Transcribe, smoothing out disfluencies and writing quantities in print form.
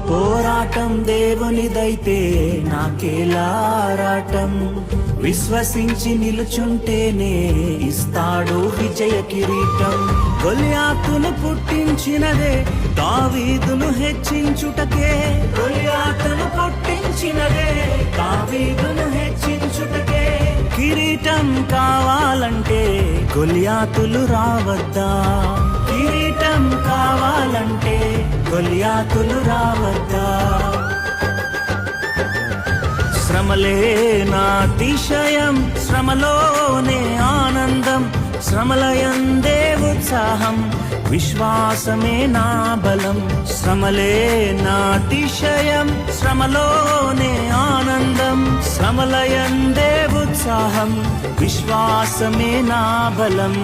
పోరాటం దేవునిదైతే నాకేలారాటం, విశ్వసించి నిలుచుంటేనే ఇస్తాడు విజయ కిరీటం. గొలియాతును పుట్టించినదే దావీదును హెచ్చించుటకే, గొలియాతును పుట్టించినదే దావీదును హెచ్చించుటకే. కిరీటం కావాలంటే గొలియాతులు రావద్దా, కిరీటం కావాలంటే గొలియాతులు రావద్దా. శ్రమలే నాతిశయం, శ్రమలోనే ఆనందం, శ్రమలయందే ఉత్సాహం, విశ్వాసమే నా బలం. శ్రమలే నాతిశయం, శ్రమలోనే ఆనందం, శ్రమలయందే ఉత్సాహం, విశ్వాసమే నా బలం.